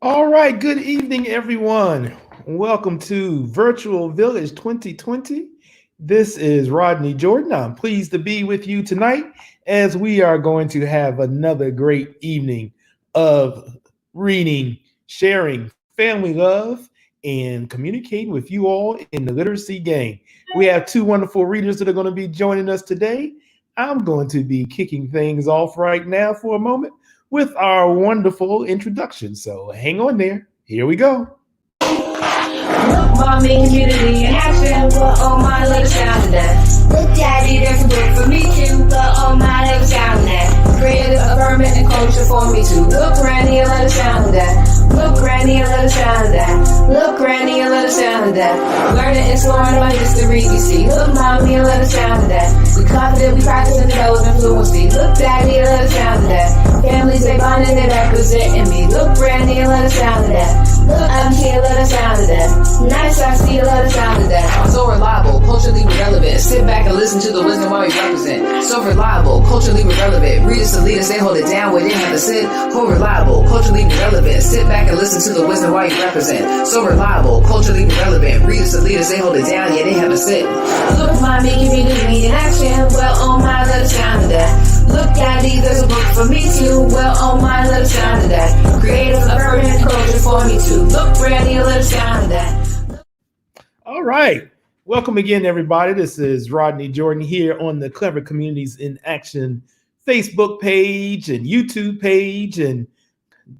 All right, good evening, everyone. Welcome to Virtual Village 2020. This is Rodney Jordan. I'm pleased to be with you tonight as we are going to have another great evening of reading, sharing, family love, and communicating with you all in the literacy game. We have two wonderful readers that are going to be joining us today. I'm going to be kicking things off right now for a moment with our wonderful introduction. So hang on there. Here we go. Look, mommy, community in action. But oh my, let us sound that. Look, daddy, there's a book for me too. But oh my, let us sound that. Creative, affirming, and culture for me too. Look, granny, and let us sound that. Look, granny, and let us sound that. Look, granny, and let us sound that. Learning, exploring my history, you see. Look, mommy, and let us sound that. We confident, we practice, and develop fluency. Look, daddy, and let us sound that. Families, they bond and they representing me. Look, granny, and let us sound that. Look, I'm here, let us sound that. Nice, I see, let us sound that. So reliable, culturally relevant. Sit back and listen to the wisdom while we represent. So reliable, culturally relevant. Readers to leaders, they hold it down where they have to sit. So reliable, culturally relevant. Sit back and listen to the wisdom while you represent. So reliable, culturally relevant. Readers to leaders, they hold it down, yeah, they have to sit. Look, mommy, community in action. Well, oh my, let us sound that. Look, daddy, there's a book for me too. Well, oh my, let us sound that. Creative, affirming, culture for me too. Look, granny, let us sound that. All right. Welcome again, everybody. This is Rodney Jordan here on the Clever Communities in Action Facebook page and YouTube page. And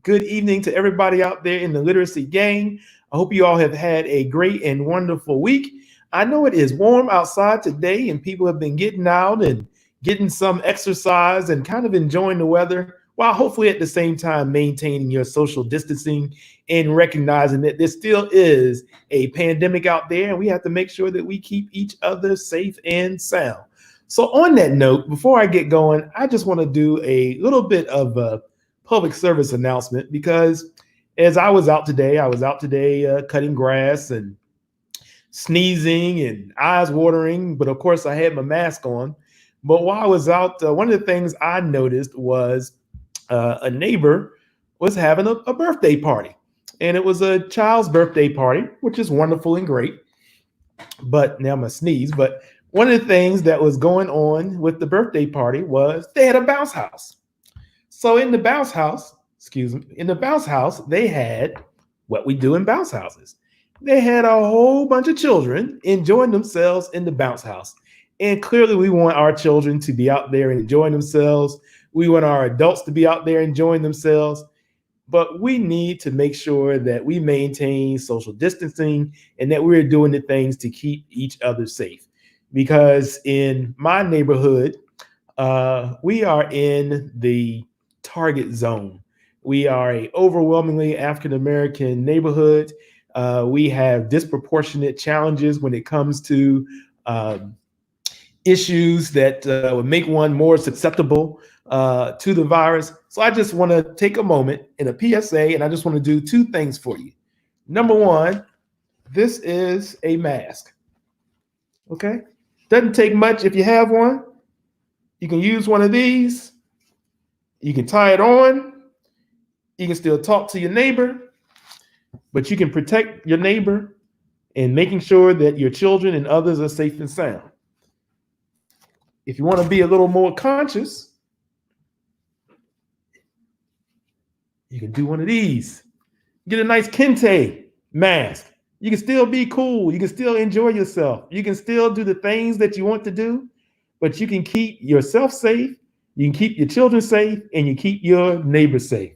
good evening to everybody out there in the literacy gang. I hope you all have had a great and wonderful week. I know it is warm outside today and people have been getting out and getting some exercise and kind of enjoying the weather, while hopefully at the same time maintaining your social distancing and recognizing that there still is a pandemic out there and we have to make sure that we keep each other safe and sound. So on that note, before I get going, I just want to do a little bit of a public service announcement because as I was out today cutting grass and sneezing and eyes watering, but of course I had my mask on. But while I was out, one of the things I noticed was a neighbor was having a birthday party. And it was a child's birthday party, which is wonderful and great. But now I'm going to sneeze. But one of the things that was going on with the birthday party was they had a bounce house. So in the bounce house, they had what we do in bounce houses. They had a whole bunch of children enjoying themselves in the bounce house. And clearly we want our children to be out there enjoying themselves. We want our adults to be out there enjoying themselves, but we need to make sure that we maintain social distancing and that we're doing the things to keep each other safe. Because in my neighborhood, we are in the target zone. We are a overwhelmingly African-American neighborhood. We have disproportionate challenges when it comes to issues that would make one more susceptible to the virus. So I just want to take a moment in a PSA and I just want to do two things for you. Number one, this is a mask. Okay? Doesn't take much if you have one. You can use one of these. You can tie it on. You can still talk to your neighbor, but you can protect your neighbor and making sure that your children and others are safe and sound. If you want to be a little more conscious, you can do one of these. Get a nice kente mask. You can still be cool. You can still enjoy yourself. You can still do the things that you want to do, but you can keep yourself safe. You can keep your children safe and you keep your neighbors safe.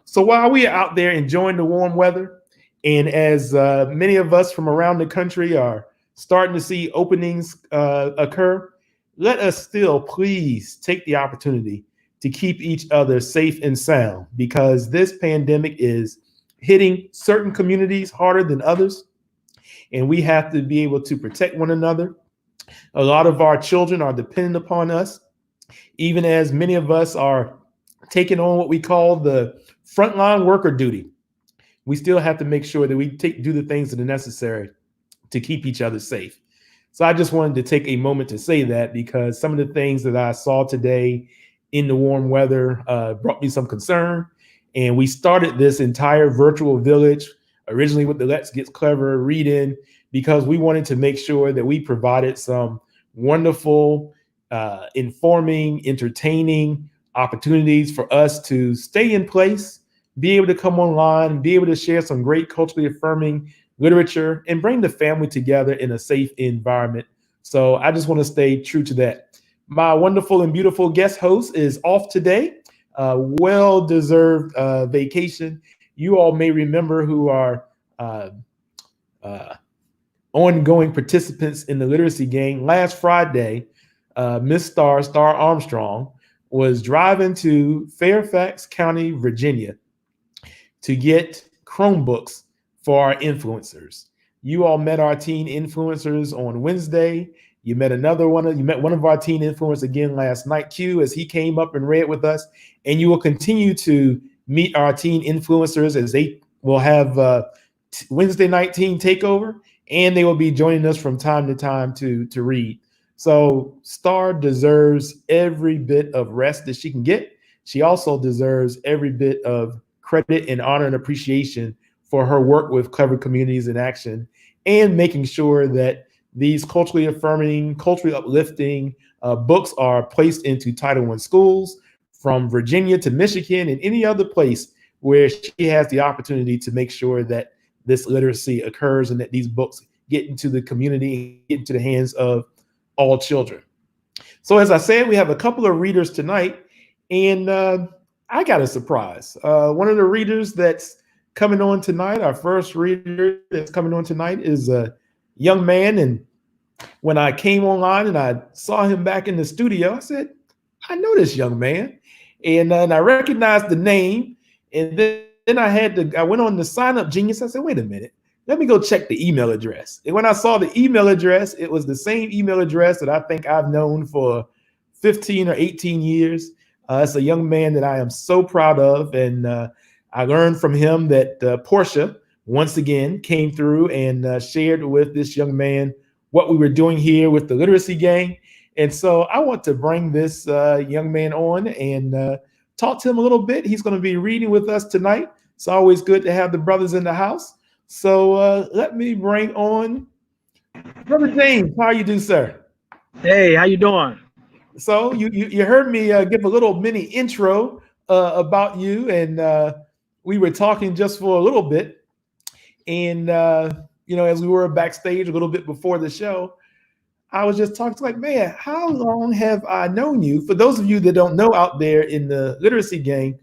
So while we are out there enjoying the warm weather, and as many of us from around the country are starting to see openings occur, let us still please take the opportunity to keep each other safe and sound, because this pandemic is hitting certain communities harder than others. And we have to be able to protect one another. A lot of our children are dependent upon us, even as many of us are taking on what we call the frontline worker duty. We still have to make sure that we do the things that are necessary to keep each other safe. So I just wanted to take a moment to say that, because some of the things that I saw today in the warm weather brought me some concern. And we started this entire virtual village originally with the Let's Get Clever reading because we wanted to make sure that we provided some wonderful, informing, entertaining opportunities for us to stay in place, be able to come online, be able to share some great culturally affirming literature, and bring the family together in a safe environment. So I just want to stay true to that. My wonderful and beautiful guest host is off today, well-deserved vacation. You all may remember who are uh, uh, ongoing participants in the literacy gang. Last Friday, Miss Star Armstrong, was driving to Fairfax County, Virginia, to get Chromebooks for our influencers. You all met our teen influencers on Wednesday. You met one of our teen influencers again last night, Q, as he came up and read with us. And you will continue to meet our teen influencers as they will have Wednesday night teen takeover, and they will be joining us from time to time to read. So Star deserves every bit of rest that she can get. She also deserves every bit of credit and honor and appreciation for her work with Clever Communities in Action and making sure that these culturally affirming, culturally uplifting books are placed into Title I schools from Virginia to Michigan and any other place where she has the opportunity to make sure that this literacy occurs and that these books get into the community, get into the hands of all children. So as I said, we have a couple of readers tonight, and I got a surprise. One of the readers that's coming on tonight, our first reader that's coming on tonight, is a young man. And when I came online and I saw him back in the studio, I said, I know this young man. And I recognized the name. And then I went on the Sign Up Genius. I said, wait a minute, let me go check the email address. And when I saw the email address, it was the same email address that I think I've known for 15 or 18 years. It's a young man that I am so proud of. And I learned from him that Portia, once again, came through and shared with this young man what we were doing here with the Literacy Gang. And so I want to bring this young man on and talk to him a little bit. He's going to be reading with us tonight. It's always good to have the brothers in the house. So let me bring on Brother James. How you do, sir? Hey, how you doing? So you heard me give a little mini intro about you, and we were talking just for a little bit. And as we were backstage a little bit before the show, I was just talking like, man, how long have I known you? For those of you that don't know out there in the literacy gang,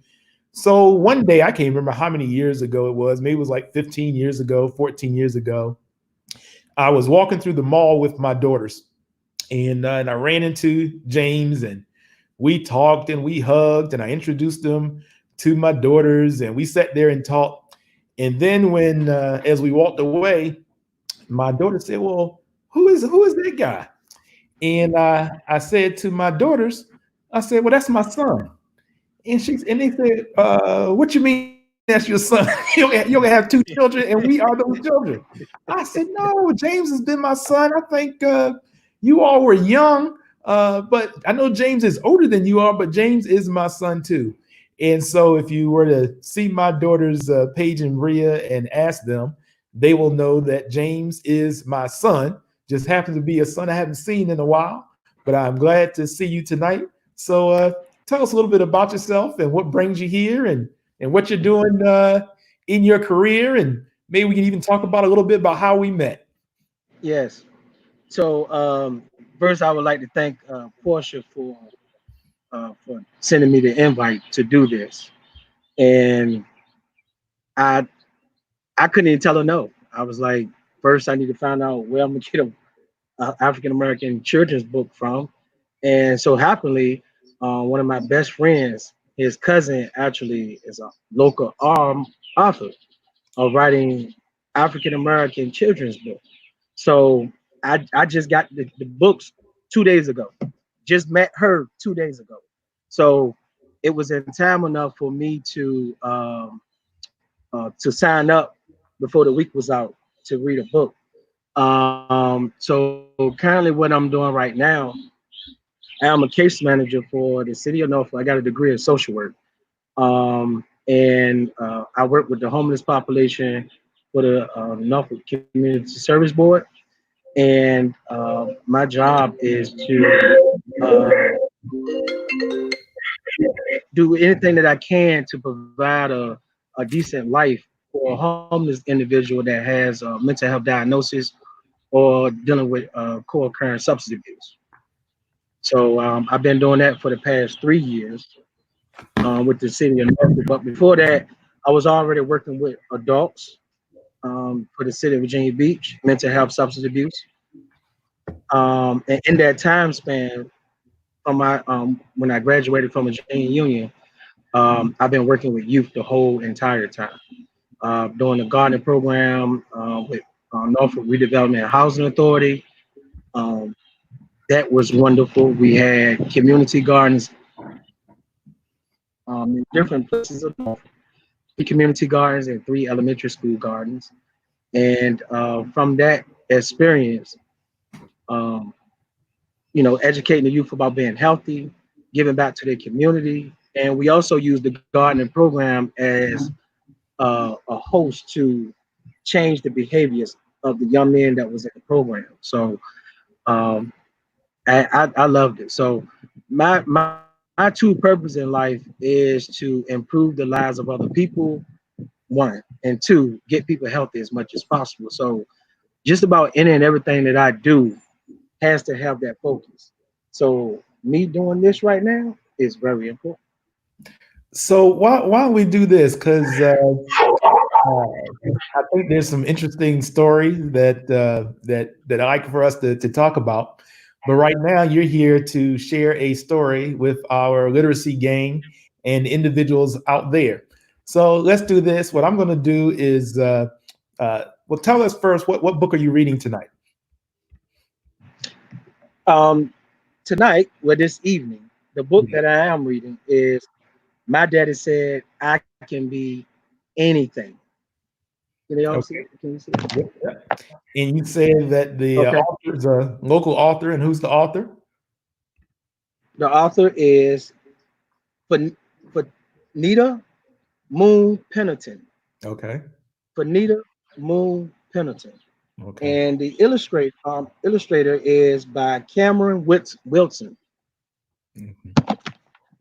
so one day, I can't remember how many years ago it was, maybe it was like 15 years ago, 14 years ago, I was walking through the mall with my daughters, and I ran into James, and we talked and we hugged, and I introduced them to my daughters, and we sat there and talked. And then when, as we walked away, my daughter said, well, who is that guy? And I said to my daughters, I said, well, that's my son. And they said, what you mean that's your son? you only have two children and we are those children. I said, no, James has been my son. I think you all were young, but I know James is older than you are, but James is my son too. And so if you were to see my daughters, Paige and Bria, and ask them, they will know that James is my son. Just happens to be a son I haven't seen in a while, but I'm glad to see you tonight. So tell us a little bit about yourself and what brings you here and what you're doing in your career. And maybe we can even talk about a little bit about how we met. Yes. So first, I would like to thank Portia for sending me the invite to do this. And I couldn't even tell her no. I was like, first, I need to find out where I'm going to get a African-American children's book from. And so happily, one of my best friends, his cousin actually is a local author of writing African-American children's book. So I just got the books 2 days ago, just met her 2 days ago. So it was in time enough for me to sign up before the week was out to read a book. So currently what I'm doing right now, I'm a case manager for the city of Norfolk. I got a degree in social work. and I work with the homeless population for the Norfolk Community Service Board. And my job is to do anything that I can to provide a decent life for a homeless individual that has a mental health diagnosis or dealing with co-occurring substance abuse. So I've been doing that for the past 3 years with the city of Norfolk. But before that, I was already working with adults for the city of Virginia Beach, mental health, substance abuse. And in that time span, from my when I graduated from Virginia Union, I've been working with youth the whole entire time, doing the gardening program with Norfolk Redevelopment and Housing Authority. Um, that was wonderful. We had community gardens in different places of Norfolk, 3 community gardens and 3 elementary school gardens. And from that experience, um, educating the youth about being healthy, giving back to their community. And we also use the gardening program as a host to change the behaviors of the young men that was in the program. So um, I loved it. So my true purpose in life is to improve the lives of other people, one, and two, get people healthy as much as possible. So just about any and everything that I do has to have that focus. So me doing this right now is very important. So why don't we do this? Because I think there's some interesting stories that I like for us to talk about. But right now, you're here to share a story with our literacy gang and individuals out there. So let's do this. What I'm going to do is, well, tell us first what book are you reading tonight? Um, Tonight, well, this evening, the book Yeah. that I am reading is My Daddy Said I Can Be Anything. Can you all see Okay. it? Can you see Yep, it? yep. And you said that the Okay. author is a local author, and who's the author? The author is Fanita Moon Pennington. Okay. Fanita Moon Pennington. Okay. And the illustrator is by Cameron Wilson. Mhm.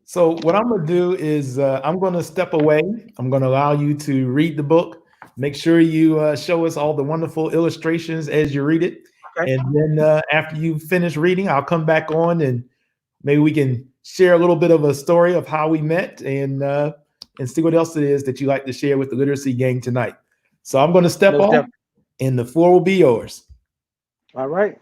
So what I'm going to do is I'm going to step away. I'm going to allow you to read the book. Make sure you show us all the wonderful illustrations as you read it, Okay. and then after you finish reading, I'll come back on and maybe we can share a little bit of a story of how we met and see what else it is that you like to share with the literacy gang tonight. So I'm going to step Most off, definitely. and the floor will be yours. All right.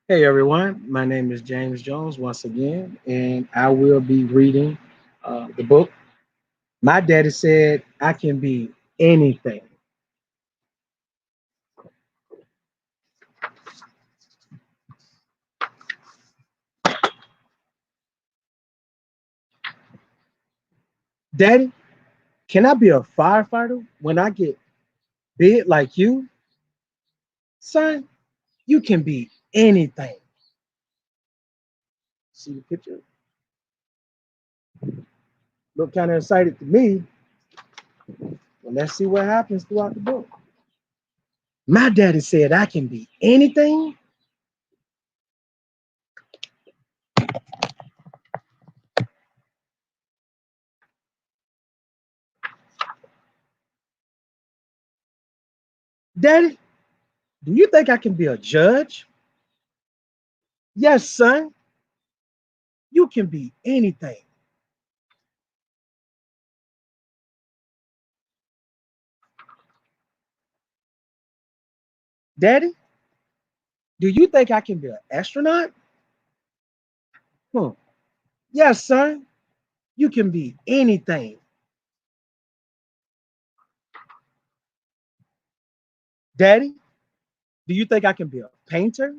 Hey everyone, my name is James Jones once again, and I will be reading the book. My daddy said I can be anything. Daddy, can I be a firefighter when I get big like you? Son, you can be anything. See the picture? Look kind of excited to me. Well, let's see what happens throughout the book. My daddy said I can be anything. Daddy, do you think I can be a judge? Yes, son, you can be anything. Daddy, do you think I can be an astronaut? Hmm. Yes, son, you can be anything. Daddy, do you think I can be a painter?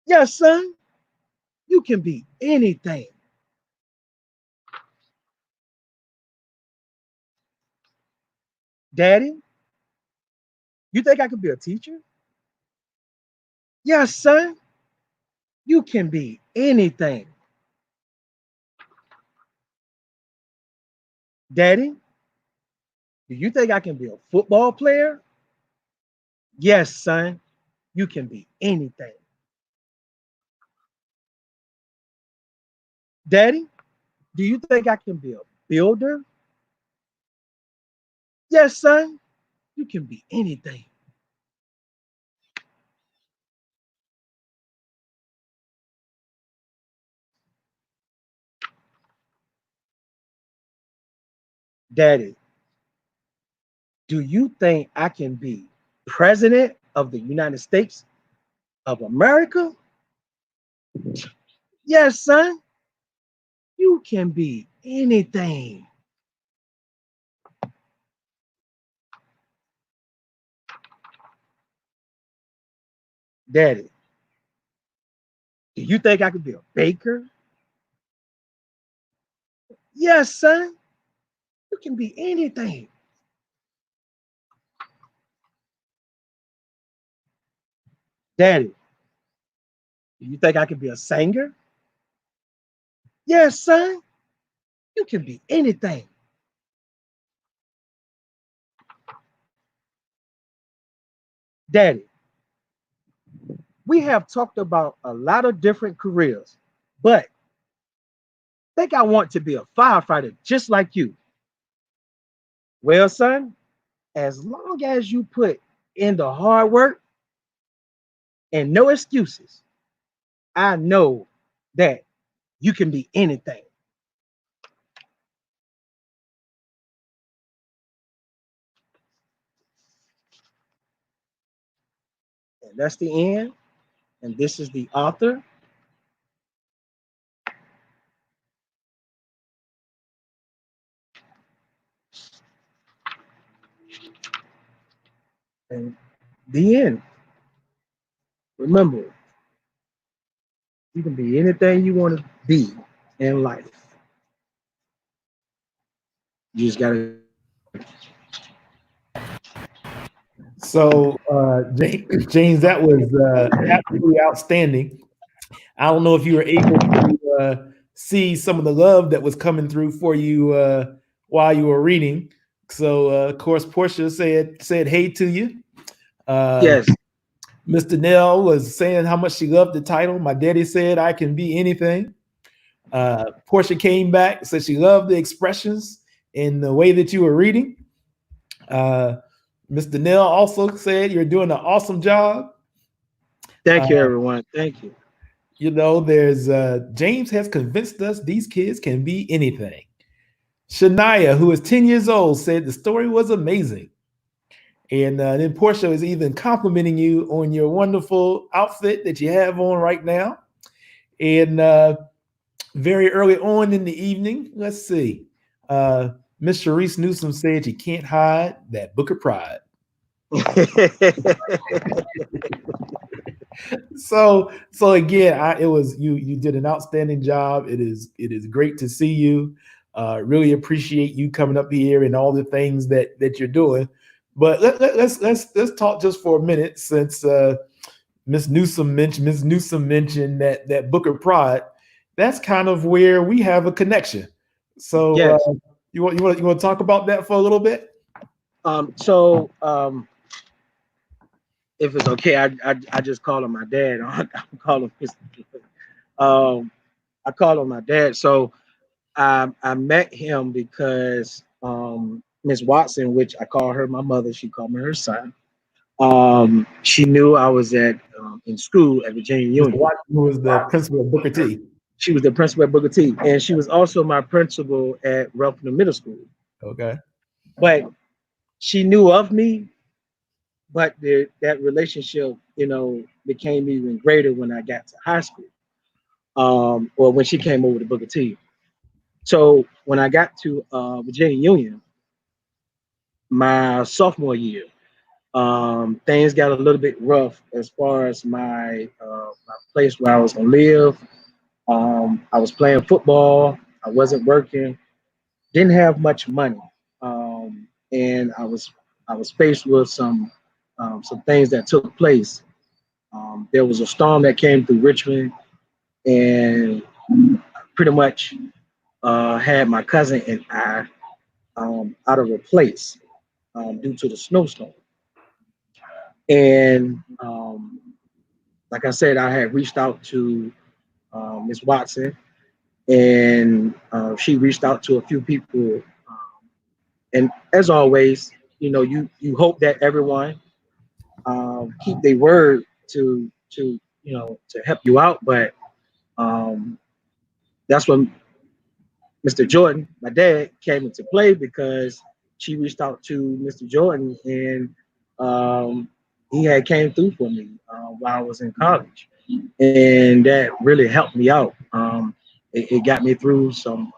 Yes, son, you can be anything. Daddy, You think I could be a teacher? Yes, son. You can be anything. Daddy, do you think I can be a football player? Yes, son. You can be anything. Daddy, do you think I can be a builder? Yes, son. You can be anything. Daddy, do you think I can be president of the United States of America? Yes, son. You can be anything. Daddy, do you think I could be a baker? Yes, son. You can be anything. Daddy, do you think I could be a singer? Yes, son. You can be anything. Daddy, we have talked about a lot of different careers, but I think I want to be a firefighter just like you. Well, son, as long as you put in the hard work and no excuses, I know that you can be anything. And that's the end. And this is the author. And the end. Remember, you can be anything you want to be in life. You just gotta. So, James, that was absolutely outstanding. I don't know if you were able to see some of the love that was coming through for you while you were reading. So, of course, Portia said hey to you. Yes. Mr. Nell was saying how much she loved the title. My daddy said I can be anything. Portia came back, said she loved the expressions in the way that you were reading. Mr. Nell also said you're doing an awesome job. Thank you, everyone. Thank you. You know, there's James has convinced us these kids can be anything. Shania, who is 10 years old, said the story was amazing. And then Portia is even complimenting you on your wonderful outfit that you have on right now. And very early on in the evening, let's see, Miss Sharice Newsom said you can't hide that book of pride. So again, it was you did an outstanding job. It is great to see you. Really appreciate you coming up here and all the things that you're doing. But let's talk just for a minute, since Miss Newsom mentioned that book of pride. That's kind of where we have a connection. So yes. You want to talk about that for a little bit? If it's okay, I just call him my dad. I call him Mr. I call him my dad. So I met him because Miss Watson, which I call her my mother, she called me her son. She knew I was in school at Virginia Union. Who was the principal of Booker T? She was the principal at Booker T, and she was also my principal at Ruffin Middle School. Okay. But she knew of me, but that relationship, became even greater when I got to high school, or when she came over to Booker T. So when I got to Virginia Union, my sophomore year, things got a little bit rough as far as my place where I was gonna live. I was playing football. I wasn't working. Didn't have much money, and I was faced with some some things that took place. There was a storm that came through Richmond and pretty much had my cousin and I out of a place due to the snowstorm. And like I said, I had reached out to Ms. Watson, and she reached out to a few people. And as always, you hope that everyone keep their word to help you out. But that's when Mr. Jordan, my dad, came into play, because she reached out to Mr. Jordan, and he had came through for me while I was in college, and that really helped me out. It got me through some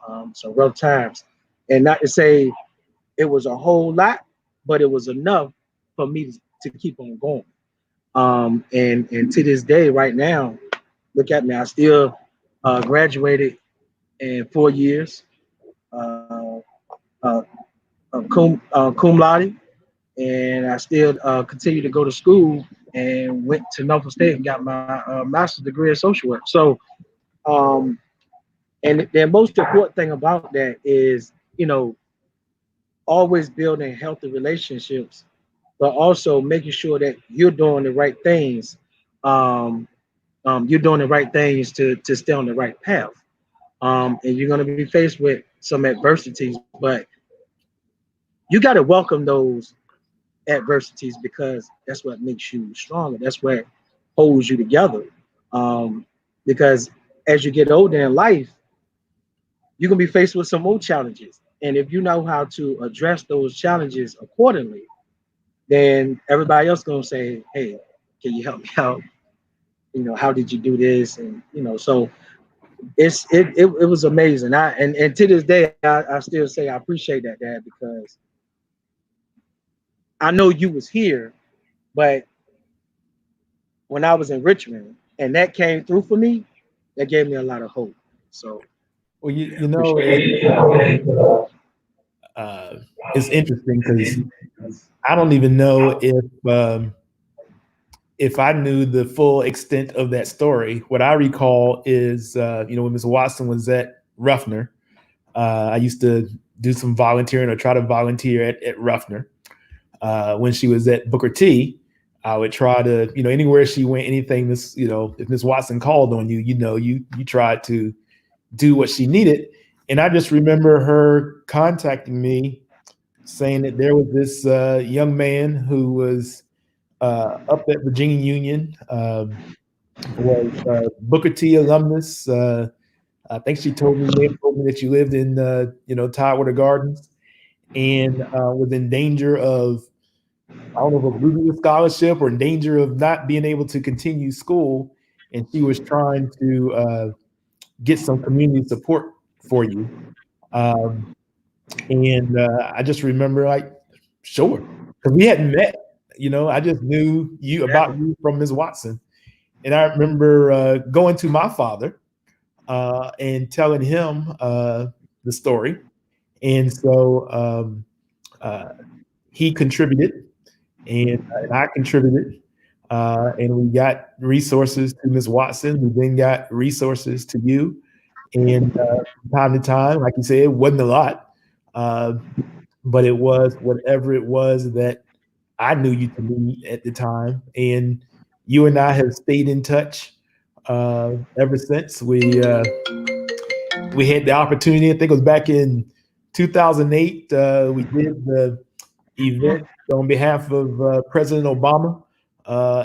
rough times, and not to say it was a whole lot, but it was enough for me to keep on going. And to this day, right now, look at me. I still graduated in 4 years, uh, uh, cum laude, and I still continue to go to school, and went to Norfolk State and got my master's degree in social work. So, and the most important thing about that is, always building healthy relationships, but also making sure that you're doing the right things. You're doing the right things to stay on the right path. And you're going to be faced with some adversities, but you got to welcome those adversities, because that's what makes you stronger. That's what holds you together. Because as you get older in life, you're going to be faced with some more challenges. And if you know how to address those challenges accordingly, then everybody else going to say, hey, can you help me out? How did you do this? And, so it was amazing. And to this day, I still say I appreciate that, Dad, because I know you was here, but when I was in Richmond and that came through for me, that gave me a lot of hope. So, Well, it's interesting because I don't even know if I knew the full extent of that story. What I recall is, when Ms. Watson was at Ruffner, I used to do some volunteering or try to volunteer at Ruffner. When she was at Booker T, I would try to, anywhere she went, anything if Ms. Watson called on you, you tried to do what she needed. And I just remember her contacting me saying that there was this young man who was up at Virginia Union, was Booker T alumnus. I think she told me that you lived in Tidewater Gardens, and was in danger of, I don't know if it was losing a scholarship or in danger of not being able to continue school, and she was trying to get some community support for you. And I just remember, like, sure, because we hadn't met. I just knew about you from Ms. Watson. And I remember going to my father and telling him the story. And so he contributed, and I contributed. And we got resources to Ms. Watson. We then got resources to you. And from time to time, like you said, it wasn't a lot, but it was whatever it was that I knew you to be at the time. And you and I have stayed in touch ever since. We had the opportunity, I think it was back in 2008, we did the event on behalf of President Obama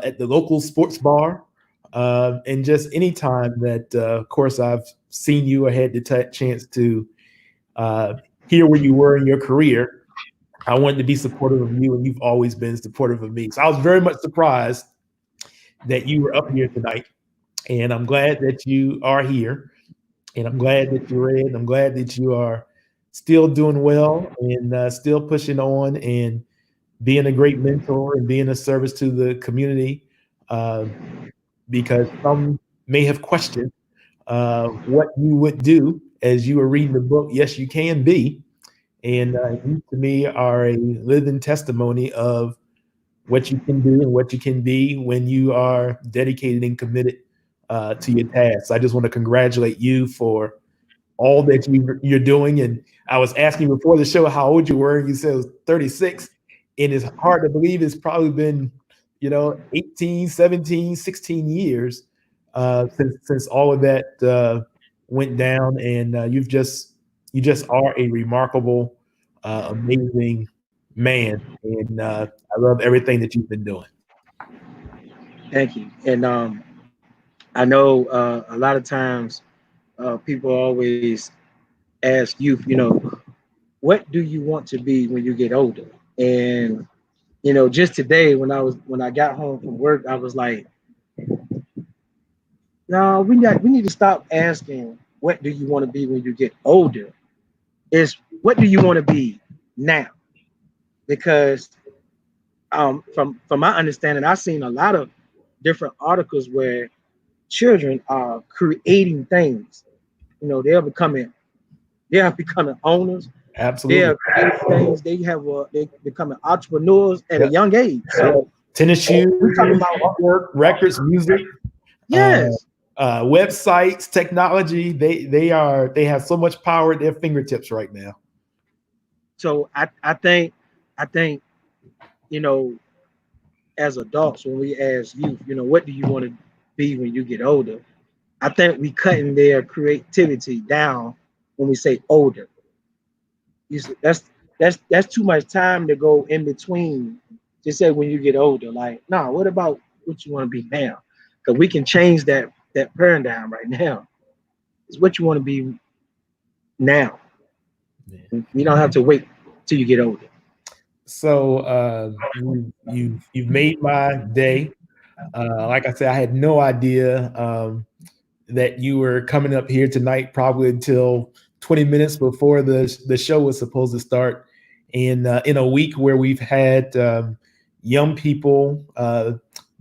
at the local sports bar. And just any time that, of course, I've seen you or had the chance to hear where you were in your career, I wanted to be supportive of you, and you've always been supportive of me. So I was very much surprised that you were up here tonight, and I'm glad that you are here, and I'm glad that you're in. I'm glad that you are still doing well and still pushing on and being a great mentor and being a service to the community, because some may have questioned what you would do as you were reading the book, Yes, You Can Be. And you, to me, are a living testimony of what you can do and what you can be when you are dedicated and committed to your tasks. I just want to congratulate you for all that you're doing. And I was asking you before the show how old you were, and you said it was 36. And it's hard to believe it's probably been, 18, 17, 16 years since all of that went down. And you just are a remarkable, amazing man. And I love everything that you've been doing. Thank you. And I know a lot of times people always ask youth, what do you want to be when you get older? And just today when I got home from work, I was like, no, we need to stop asking what do you want to be when you get older. It's what do you want to be now? Because from my understanding, I've seen a lot of different articles where children are creating things. They are becoming owners. They Absolutely. are creating things. They becoming entrepreneurs at a Yep. young age. So Tennis shoes, we're talking about artwork, records, music, yes. websites, technology. They have so much power at their fingertips right now. So I think as adults, when we ask youth, what do you want to be when you get older? I think we cutting their creativity down when we say older. That's too much time to go in between. Just say when you get older, like, nah, what about what you want to be now? Because we can change that paradigm right now. It's what you want to be now. Yeah. You don't have to wait till you get older. So you've made my day. Like I said, I had no idea that you were coming up here tonight, probably until 20 minutes before the show was supposed to start. And in a week where we've had young people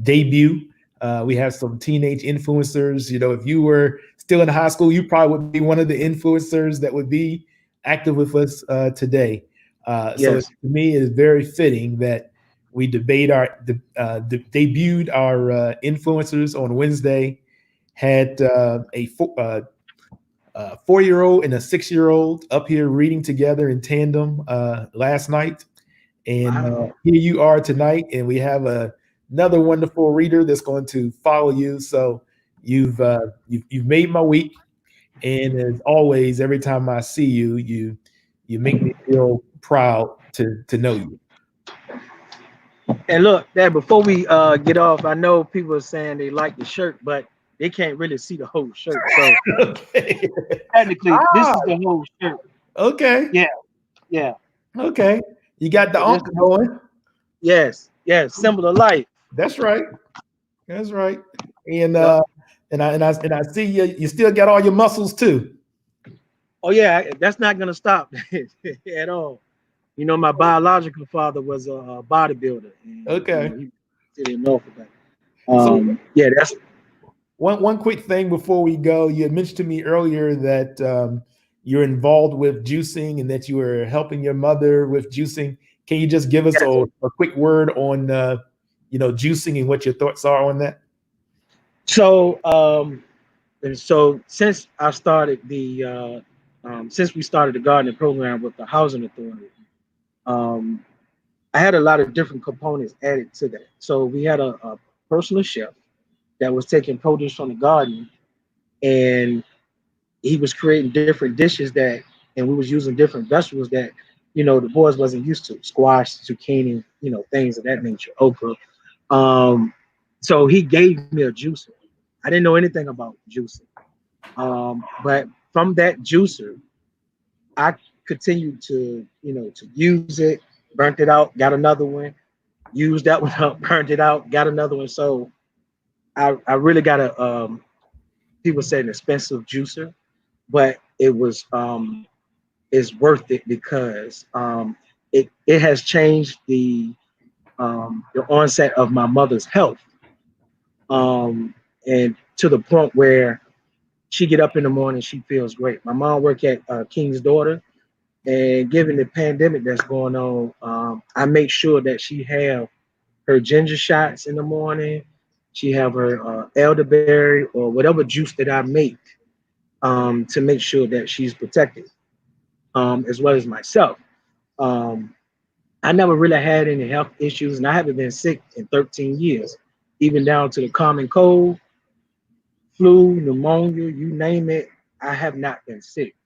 debut, we have some teenage influencers. If you were still in high school, you probably would be one of the influencers that would be active with us today. So Yes. to me, it is very fitting that we debuted our influencers on Wednesday. Had a 4-year-old and a 6-year-old up here reading together in tandem last night, and Wow. here you are tonight, and we have another wonderful reader that's going to follow you. So you've made my week, and as always, every time I see you, you make me feel proud to know you. And look, Dad, before we get off, I know people are saying they like the shirt, but they can't really see the whole shirt. So Okay. technically, this is the whole shirt. Okay. Yeah. Okay. You got the So this- unk going. Yes, symbol of life. That's right. That's right. And Yep. and I see you still got all your muscles too. Oh yeah, that's not gonna stop at all. My biological father was a bodybuilder, and Okay. he didn't know for that. So Yeah, that's one quick thing before we go, you had mentioned to me earlier that you're involved with juicing and that you were helping your mother with juicing. Can you just give us a quick word on juicing and what your thoughts are on that? so. And so since I started since we started the gardening program with the housing authority, I had a lot of different components added to that. So we had a personal chef that was taking produce from the garden, and he was creating different dishes and we was using different vegetables that, the boys wasn't used to, squash, zucchini, things of that nature, okra. So he gave me a juicer. I didn't know anything about juicing. But from that juicer, I continued to use it, burnt it out, got another one, used that one up, burnt it out, got another one. So I really got people say an expensive juicer, but it was it's worth it because it has changed the onset of my mother's health, and to the point where she get up in the morning, she feels great. My mom work at King's Daughter, and given the pandemic that's going on, I make sure that she have her ginger shots in the morning. She have her elderberry or whatever juice that I make to make sure that she's protected, as well as myself. Um, I never really had any health issues, and I haven't been sick in 13 years, even down to the common cold, flu, pneumonia, you name it. I have not been sick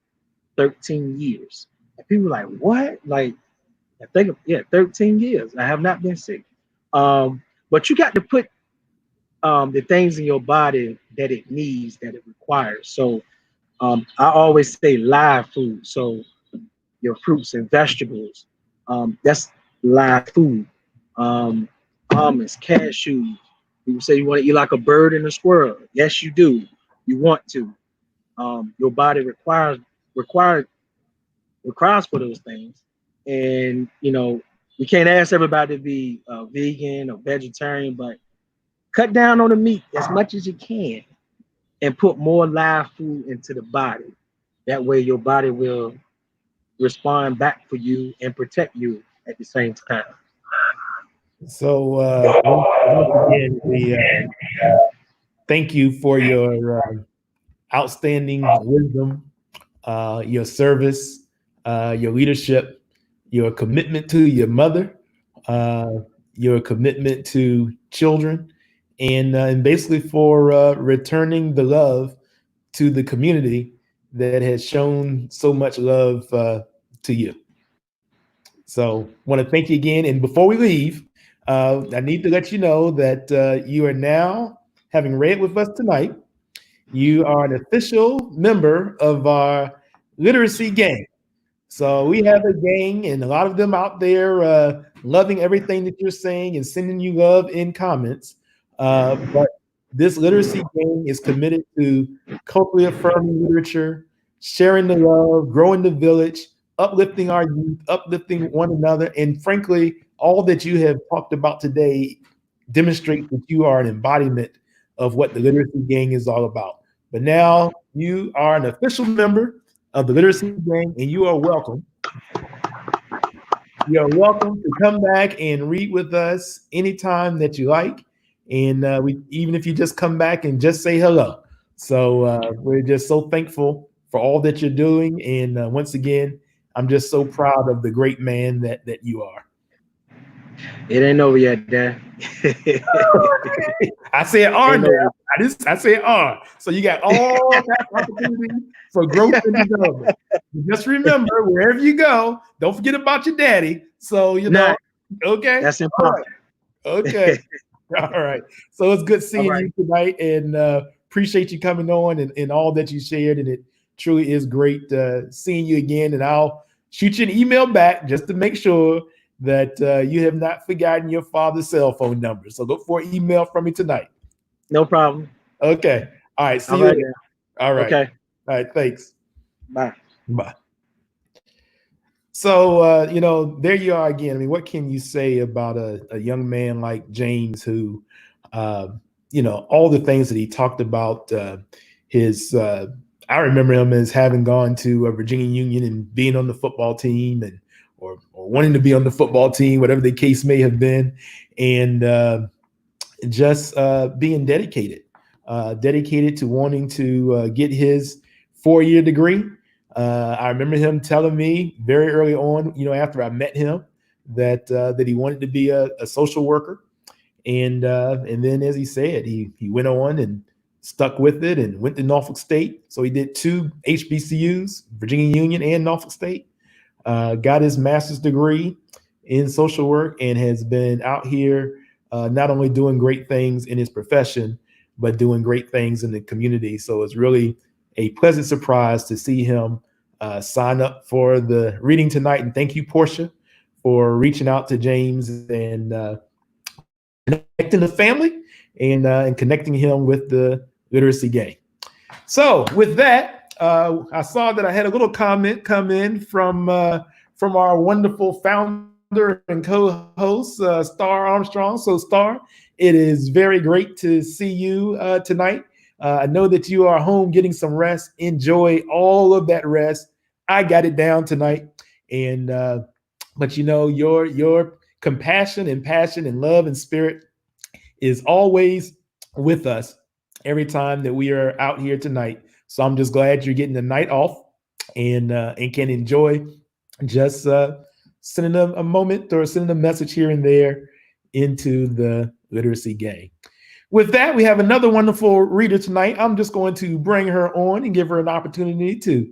13 years. And people are like, what? Like, I think, yeah, 13 years. I have not been sick. But you got to put the things in your body that it needs, that it requires. So I always say live food. So your fruits and vegetables, that's live food. Um, Almonds, cashews. People say you want to eat like a bird and a squirrel. Yes, you do. You want to. Your body requires for those things, and we can't ask everybody to be vegan or vegetarian, but cut down on the meat as much as you can and put more live food into the body. That way your body will respond back for you and protect you at the same time. So once again, we thank you for your outstanding wisdom, your service, your leadership, your commitment to your mother, your commitment to children, and basically for returning the love to the community that has shown so much love to you. So want to thank you again. And before we leave, I need to let you know that you are now, having read with us tonight, you are an official member of our literacy gang. So we have a gang, and a lot of them out there loving everything that you're saying and sending you love in comments. But this literacy gang is committed to culturally affirming literature, sharing the love, growing the village, uplifting our youth, uplifting one another, and frankly, all that you have talked about today demonstrates that you are an embodiment of what the literacy gang is all about. But now you are an official member of the literacy gang, and you are welcome. You're welcome to come back and read with us anytime that you like. And even if you just come back and just say hello. So we're just so thankful for all that you're doing. And once again, I'm just so proud of the great man that you are. It ain't over yet, Dad. I said R now. I said R. So you got all that opportunity for growth and development. Just remember, wherever you go, don't forget about your daddy. So okay. That's important. Right. Okay. All right. So it's good seeing you tonight, and appreciate you coming on and all that you shared. And it truly is great seeing you again. And I'll shoot you an email back just to make sure that you have not forgotten your father's cell phone number. So look for an email from me tonight. No problem. Okay. All right. See you later. All right. Okay. All right. Thanks. Bye. Bye. So, there you are again. I mean, what can you say about a young man like James who, all the things that he talked about, I remember him as having gone to Virginia Union and being on the football team or wanting to be on the football team, whatever the case may have been. And just being dedicated to wanting to get his 4-year degree. I remember him telling me very early on, after I met him, that he wanted to be a social worker, and then, as he said, he went on and stuck with it and went to Norfolk State. So he did 2 HBCUs, Virginia Union and Norfolk State. Got his master's degree in social work and has been out here not only doing great things in his profession, but doing great things in the community. So it's really a pleasant surprise to see him sign up for the reading tonight. And thank you, Portia, for reaching out to James and connecting the family and connecting him with the literacy gang. So with that, I saw that I had a little comment come in from our wonderful founder and co-host, Star Armstrong. So Star, it is very great to see you tonight. I know that you are home getting some rest. Enjoy all of that rest. I got it down tonight, and but your compassion and passion and love and spirit is always with us every time that we are out here tonight. So I'm just glad you're getting the night off and can enjoy just sending a moment or sending a message here and there into the literacy gang. With that, we have another wonderful reader tonight. I'm just going to bring her on and give her an opportunity to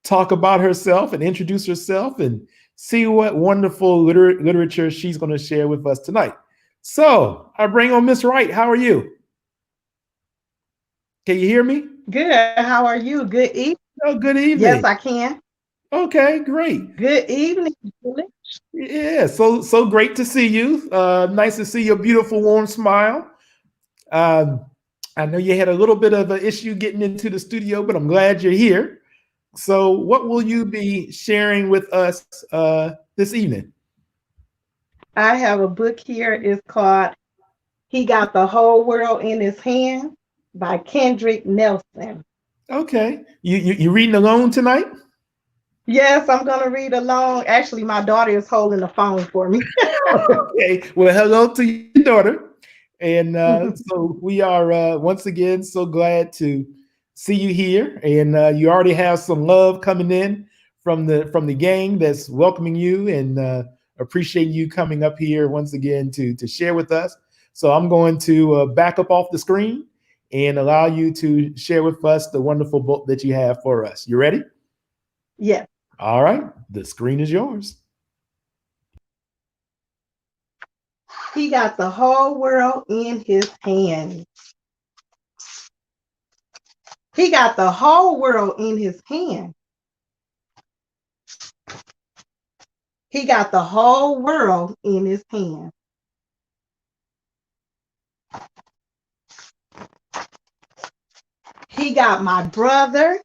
talk about herself and introduce herself and see what wonderful literature she's going to share with us tonight. So I bring on Miss Wright. How are you? Can you hear me? Good. How are you? Good evening. Oh, good evening. Yes, I can. Okay, great. Good evening. Yeah, so great to see you. Nice to see your beautiful, warm smile. I know you had a little bit of an issue getting into the studio, but I'm glad you're here. So what will you be sharing with us this evening? I have a book here. It's called He Got the Whole World in His Hand by Kendrick Nelson. Okay. You reading alone tonight? Yes, I'm going to read along. Actually, my daughter is holding the phone for me. Okay. Well, hello to your daughter. And so we are once again so glad to see you here. And you already have some love coming in from the gang that's welcoming you and appreciate you coming up here once again to share with us. So I'm going to back up off the screen and allow you to share with us the wonderful book that you have for us. You ready? Yes. All right. The screen is yours. He got the whole world in his hand. He got the whole world in his hand. He got the whole world in his hand. He got my brother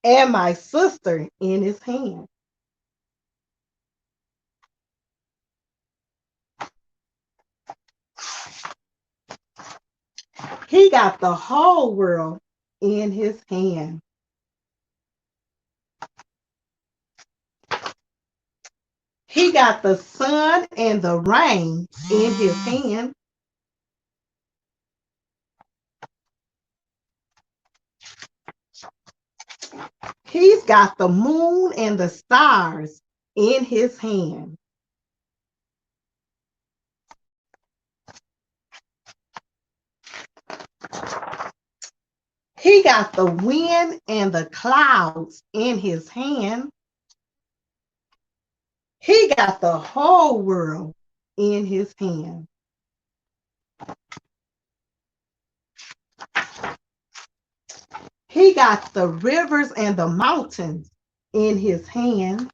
and my sister in his hand. He got the whole world in his hand. He got the sun and the rain in his hand. He's got the moon and the stars in his hand. He got the wind and the clouds in his hand. He got the whole world in his hand. He got the rivers and the mountains in his hand.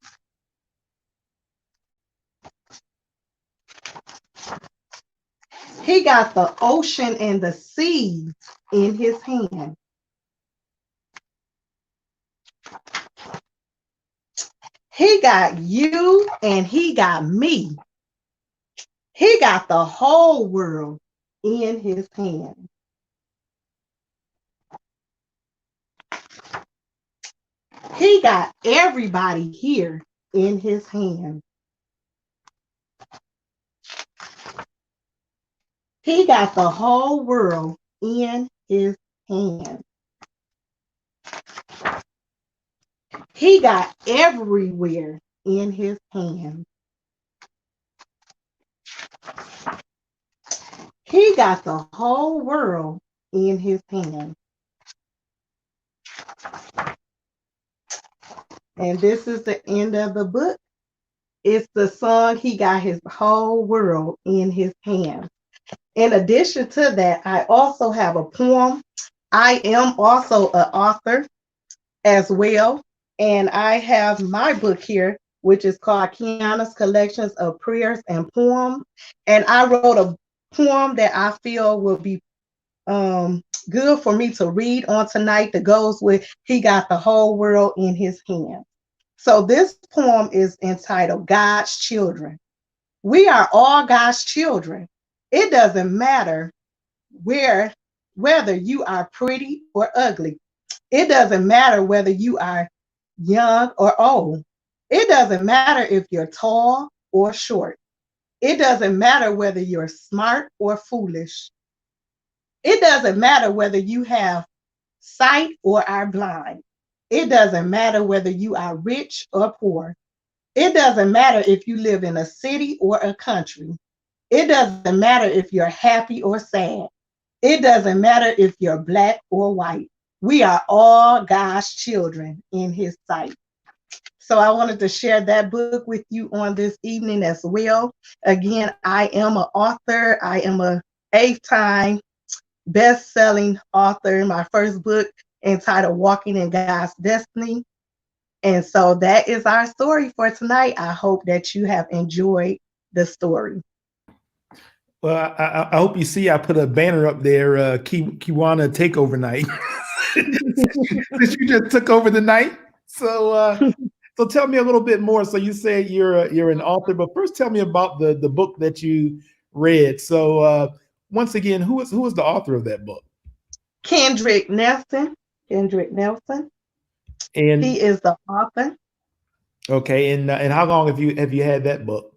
He got the ocean and the seas in his hand. He got you and he got me. He got the whole world in his hand. He got everybody here in his hand. He got the whole world in his hand. He got everywhere in his hand. He got the whole world in his hand. And this is the end of the book. It's the song, He Got His Whole World in His Hand. In addition to that, I also have a poem. I am also an author as well. And I have my book here, which is called Kiana's Collections of Prayers and Poems. And I wrote a poem that I feel will be good for me to read on tonight that goes with He Got the Whole World in His Hand. So this poem is entitled God's Children. We are all God's children. It doesn't matter whether you are pretty or ugly. It doesn't matter whether you are young or old. It doesn't matter if you're tall or short. It doesn't matter whether you're smart or foolish. It doesn't matter whether you have sight or are blind. It doesn't matter whether you are rich or poor. It doesn't matter if you live in a city or a country. It doesn't matter if you're happy or sad. It doesn't matter if you're black or white. We are all God's children in his sight. So I wanted to share that book with you on this evening as well. Again, I am an author. I am a 8-time best-selling author. My first book entitled Walking in God's Destiny. And so that is our story for tonight. I hope that you have enjoyed the story. Well, I hope you see I put a banner up there, Kiwana Takeover Night. Since you just took over the night. So so tell me a little bit more. So you say you're an author, but first tell me about the book that you read. So once again, who is the author of that book? Kendrick Nelson. Kendrick Nelson. And he is the author. Okay, and how long have you had that book?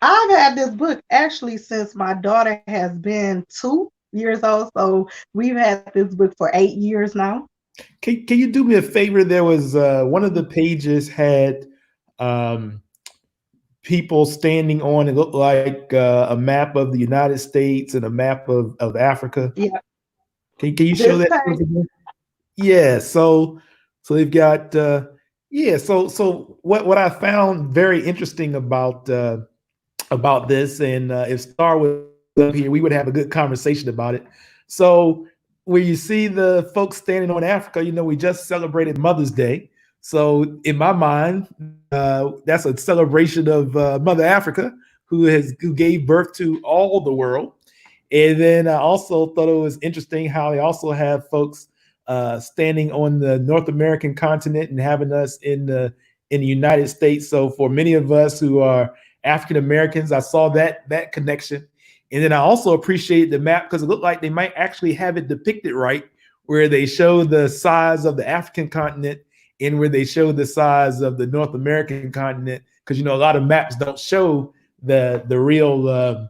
I've had this book actually since my daughter has been 2 years old. So we've had this book for 8 years now. Can you do me a favor? There was one of the pages had people standing on, it looked like a map of the United States and a map of Africa. Yeah. Can you show that? Yeah. So they've got yeah. So what I found very interesting about this, and if Star was up here, we would have a good conversation about it. So where you see the folks standing on Africa, we just celebrated Mother's Day. So in my mind, that's a celebration of Mother Africa, who gave birth to all the world. And then I also thought it was interesting how they also have folks standing on the North American continent and having us in the United States. So for many of us who are African Americans, I saw that connection. And then I also appreciate the map because it looked like they might actually have it depicted right, where they show the size of the African continent and where they show the size of the North American continent. Because a lot of maps don't show the real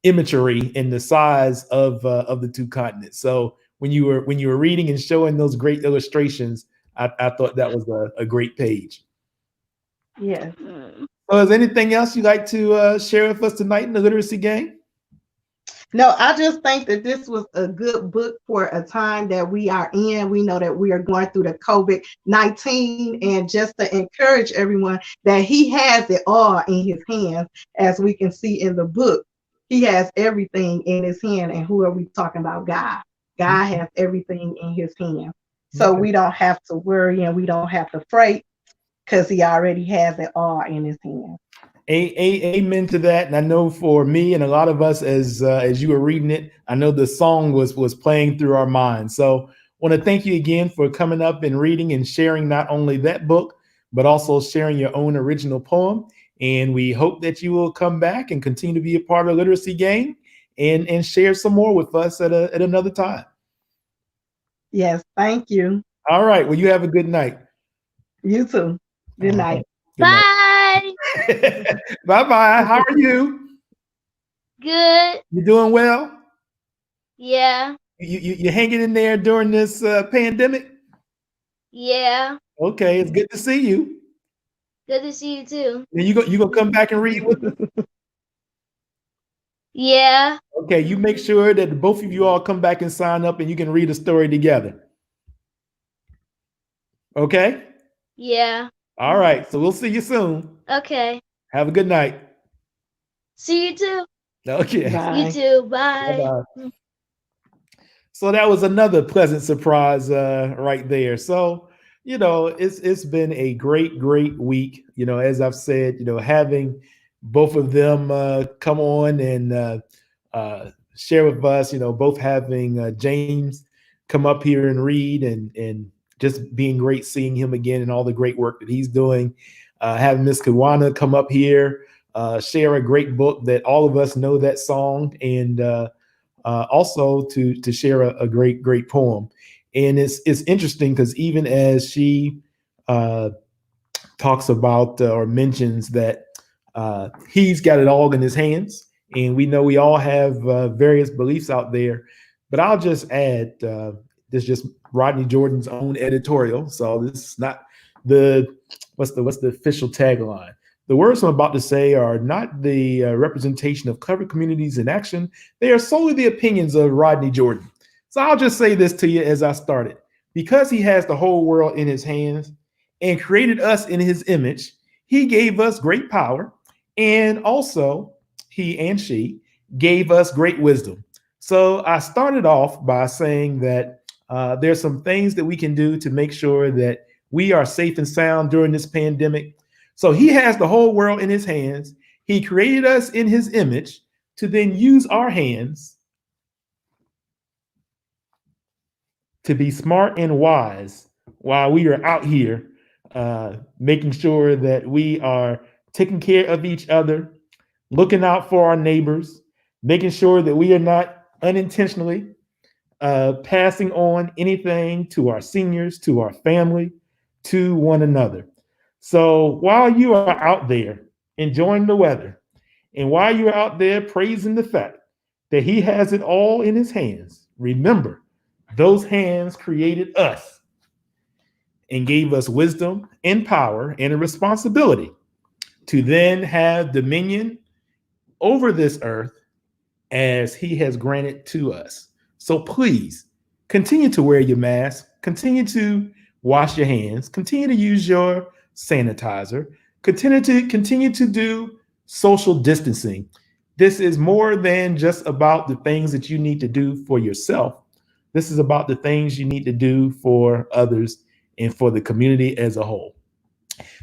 imagery and the size of the two continents. So when you were reading and showing those great illustrations, I thought that was a great page. Yeah. Is there anything else you'd like to share with us tonight in the literacy game? No, I just think that this was a good book for a time that we are in. We know that we are going through the COVID-19, and just to encourage everyone that he has it all in his hands, as we can see in the book. He has everything in his hand. And who are we talking about? God. God has everything in his hand. So we don't have to worry and we don't have to fret because he already has it all in his hand. Amen to that. And I know for me and a lot of us, as you were reading it, I know the song was playing through our minds. So I want to thank you again for coming up and reading and sharing not only that book, but also sharing your own original poem. And we hope that you will come back and continue to be a part of the literacy game and share some more with us at another time. Yes, thank you. All right. Well, you have a good night. You too. Good night. Good night. Bye. Bye-bye. How are you? Good. You doing well? Yeah. You hanging in there during this pandemic? Yeah. Okay, it's good to see you. Good to see you too. And you gonna come back and read with us? Yeah. Okay, you make sure that both of you all come back and sign up and you can read a story together. Okay? Yeah. All right, so we'll see you soon. Okay. Have a good night. See you too. Okay. Bye. You too. Bye. Bye-bye. So that was another pleasant surprise right there. So, it's been a great week. As I've said, having both of them come on and share with us, both having James come up here and read and just being great seeing him again and all the great work that he's doing. Having Miss Kiwana come up here, share a great book that all of us know that song, and also to share a great poem. And it's interesting because even as she talks about or mentions that He's got it all in his hands, and we know we all have various beliefs out there. But I'll just add, this is just Rodney Jordan's own editorial, so this is not what's the official tagline. The words I'm about to say are not the representation of Clever Communities in Action. They are solely the opinions of Rodney Jordan. So I'll just say this to you as I started. Because he has the whole world in his hands and created us in his image, he gave us great power, and also he and she gave us great wisdom. So I started off by saying that there's some things that we can do to make sure that we are safe and sound during this pandemic. So he has the whole world in his hands. He created us in his image to then use our hands to be smart and wise while we are out here making sure that we are taking care of each other, looking out for our neighbors, making sure that we are not unintentionally passing on anything to our seniors, to our family, to one another. So while you are out there enjoying the weather, and while you're out there praising the fact that he has it all in his hands, remember, those hands created us and gave us wisdom and power and a responsibility to then have dominion over this earth as he has granted to us. So please continue to wear your mask, continue to wash your hands, continue to use your sanitizer, continue to do social distancing. This is more than just about the things that you need to do for yourself. This is about the things you need to do for others and for the community as a whole.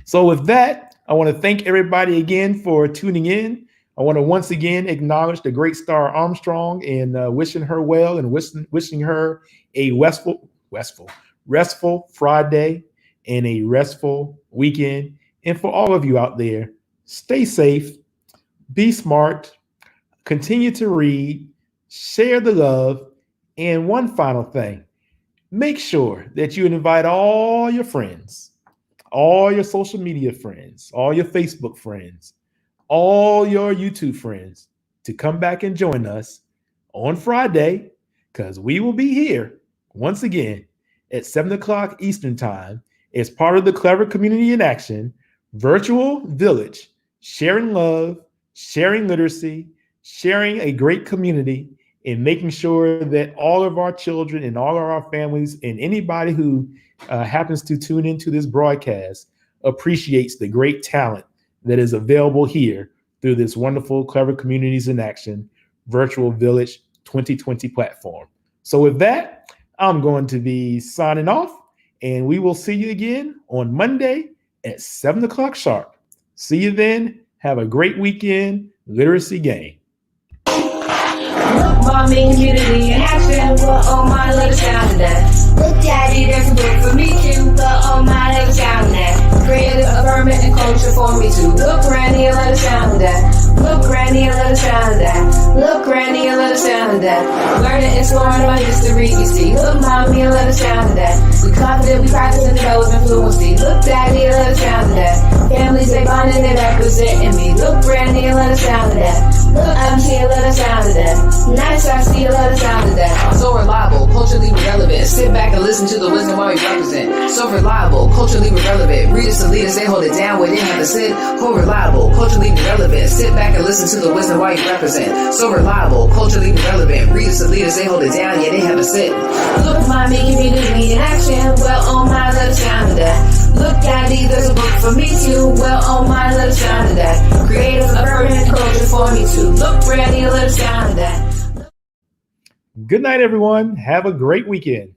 So with that, I want to thank everybody again for tuning in. I want to once again acknowledge the great Star Armstrong and wishing her well and wishing her a restful Friday and a restful weekend. And for all of you out there, stay safe, be smart, continue to read, share the love, and one final thing, make sure that you invite all your friends, all your social media friends, all your Facebook friends, all your YouTube friends to come back and join us on Friday, because we will be here once again at 7 o'clock Eastern Time as part of the Clever Community in Action virtual village, sharing love, sharing literacy, sharing a great community, and making sure that all of our children and all of our families and anybody who happens to tune into this broadcast appreciates the great talent that is available here through this wonderful Clever Communities in Action Virtual Village 2020 platform. So with that, I'm going to be signing off, and we will see you again on Monday at 7 o'clock sharp. See you then. Have a great weekend. Literacy game. Look, mommy, community in action. What on my little sound of that? Look, daddy, there's a book for me too. What on my little sound of that? Creative, affirming, and culture for me too. Look, granny, a little sound of that. Look, granny, a little sound of that. Look, granny, a little sound of that. Learning and exploring my history, you see. Look, mommy, a little sound of that. We confident, we practice and develop fluency. Look, daddy, a little sound of that. Families, they bonding, they representing me. Look, granny, a little sound of that. Look, I'm see a little sound of that. Nice, I see a little sound of that. So reliable, culturally relevant. Sit back and listen to the wisdom while we represent. So reliable, culturally relevant. Readers to leaders, they hold it down where they have to sit. So reliable, culturally relevant. Sit back and listen to the wisdom while you represent. So reliable, culturally relevant. Readers to leaders, they hold it down, yeah, they have to sit. Look, mommy, community in action. Well, on my little sound of that. Look, daddy, there's a book for me too. Well, on my little sound of that. Creative, affirming, culture for me too. Look, granny, a little sound of that. Good night, everyone. Have a great weekend.